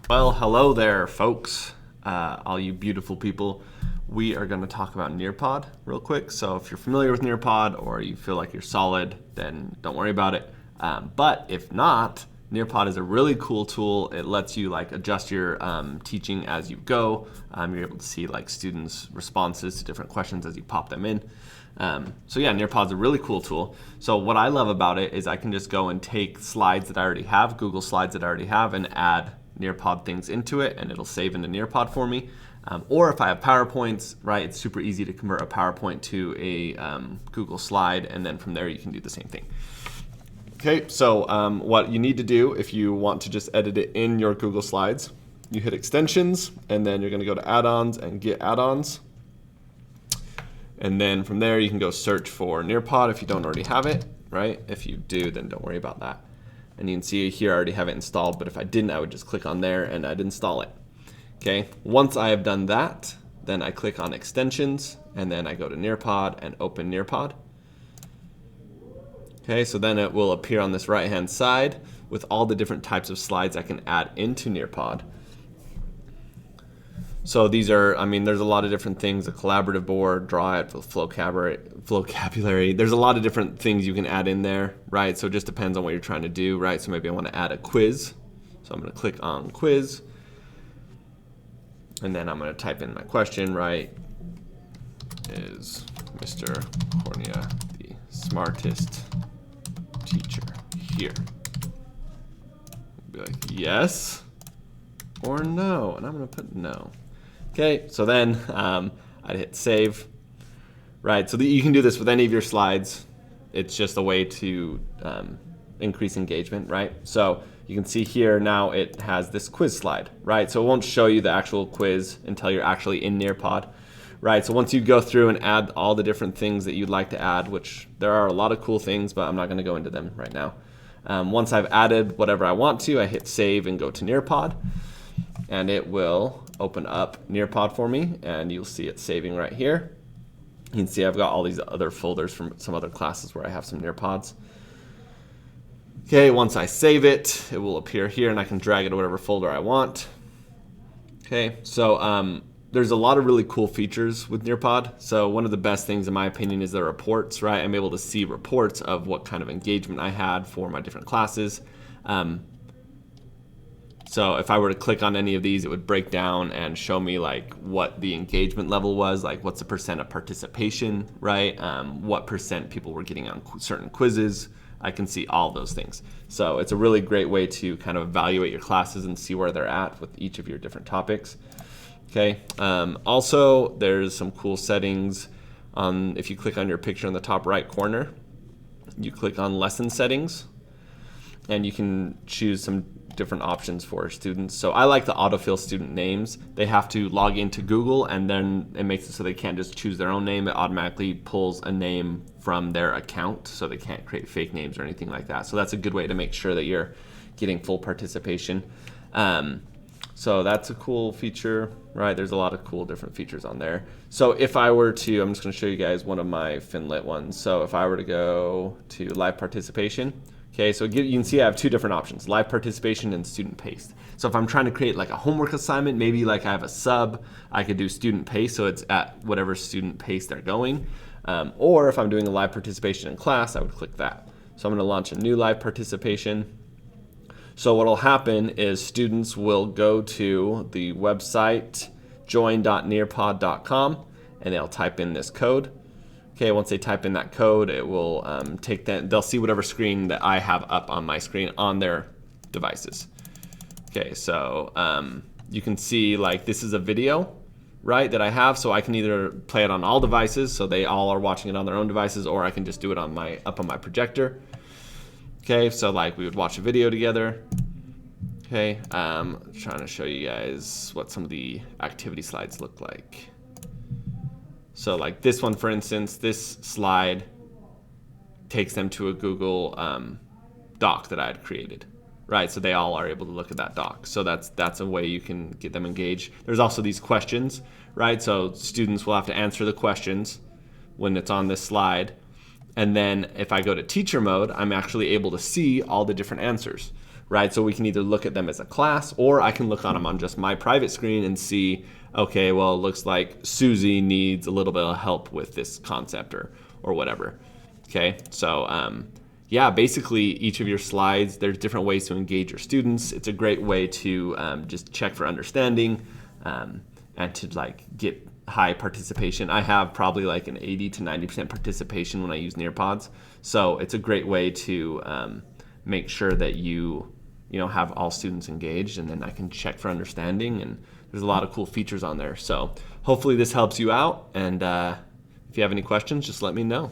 Well, hello there, folks, all you beautiful people. We are going to talk about Nearpod real quick. So if you're familiar with Nearpod or you feel like you're solid, then don't worry about it. But if not, Nearpod is a really cool tool. It lets you adjust your teaching as you go. You're able to see students' responses to different questions as you pop them in. So yeah, Nearpod's a really cool tool. So what I love about it is I can just go and take slides that I already have, Google Slides that I already have, and add Nearpod things into it, and it'll save into Nearpod for me. Or if I have PowerPoints, right, it's super easy to convert a PowerPoint to a Google slide, and then from there you can do the same thing. Okay, so what you need to do if you want to just edit it in your Google Slides, you hit Extensions, and then you're going to go to Add-ons and Get Add-ons. And then from there you can go search for Nearpod if you don't already have it, right? If you do, then don't worry about that. And you can see here I already have it installed, but if I didn't, I would just click on there and I'd install it. Okay, once I have done that, then I click on Extensions, and then I go to Nearpod and open Nearpod. Okay, so then it will appear on this right-hand side with all the different types of slides I can add into Nearpod. So these are, there's a lot of different things, a collaborative board, draw it, vocabulary. There's a lot of different things you can add in there, right? So it just depends on what you're trying to do, right? So maybe I want to add a quiz. So I'm going to click on quiz. And then I'm going to type in my question, right? Is Mr. Cornea the smartest teacher here? Be like, yes or no. And I'm going to put no. Okay, so then I'd hit save, right? So you can do this with any of your slides. It's just a way to increase engagement, right? So you can see here now it has this quiz slide, right? So it won't show you the actual quiz until you're actually in Nearpod, right? So once you go through and add all the different things that you'd like to add, which there are a lot of cool things, but I'm not going to go into them right now. Once I've added whatever I want to, I hit save and go to Nearpod, and it will open up Nearpod for me, and you'll see it saving right here. You can see I've got all these other folders from some other classes where I have some Nearpods. Okay, once I save it, it will appear here, and I can drag it to whatever folder I want. Okay, so there's a lot of really cool features with Nearpod. So one of the best things, in my opinion, is the reports, right? I'm able to see reports of what kind of engagement I had for my different classes. So if I were to click on any of these, it would break down and show me what the engagement level was, what's the percent of participation, right? What percent people were getting on certain quizzes. I can see all those things. So it's a really great way to kind of evaluate your classes and see where they're at with each of your different topics. Okay. Also, there's some cool settings. If you click on your picture in the top right corner, you click on lesson settings, and you can choose some different options for students. So I like the autofill student names. They have to log into Google, and then it makes it so they can't just choose their own name. It automatically pulls a name from their account, so they can't create fake names or anything like that. So that's a good way to make sure that you're getting full participation. So that's a cool feature, right? There's a lot of cool different features on there. So if I were to, I'm just going to show you guys one of my Finlit ones. So if I were to go to live participation, okay, so you can see I have two different options, live participation and student paced. So if I'm trying to create a homework assignment, maybe I have a sub, I could do student pace, so it's at whatever student pace they're going. Or if I'm doing a live participation in class, I would click that. So I'm going to launch a new live participation. So what will happen is students will go to the website join.nearpod.com, and they'll type in this code. Okay, once they type in that code, it will take that. They'll see whatever screen that I have up on my screen on their devices. Okay, so you can see this is a video, right, that I have. So I can either play it on all devices, so they all are watching it on their own devices, or I can just do it on up on my projector. Okay, so we would watch a video together. Okay, I'm trying to show you guys what some of the activity slides look like. So this one, for instance, this slide takes them to a Google doc that I had created, right? So they all are able to look at that doc. So that's a way you can get them engaged. There's also these questions, right? So students will have to answer the questions when it's on this slide. And then if I go to teacher mode, I'm actually able to see all the different answers, right? So we can either look at them as a class, or I can look on them on just my private screen and see, okay, well, it looks like Susie needs a little bit of help with this concept or whatever. Okay, so yeah, basically each of your slides, there's different ways to engage your students. It's a great way to just check for understanding and to like get high participation. I have probably like an 80 to 90% participation when I use Nearpods. So it's a great way to make sure that you have all students engaged, and then I can check for understanding, and there's a lot of cool features on there. So hopefully this helps you out, and if you have any questions, just let me know.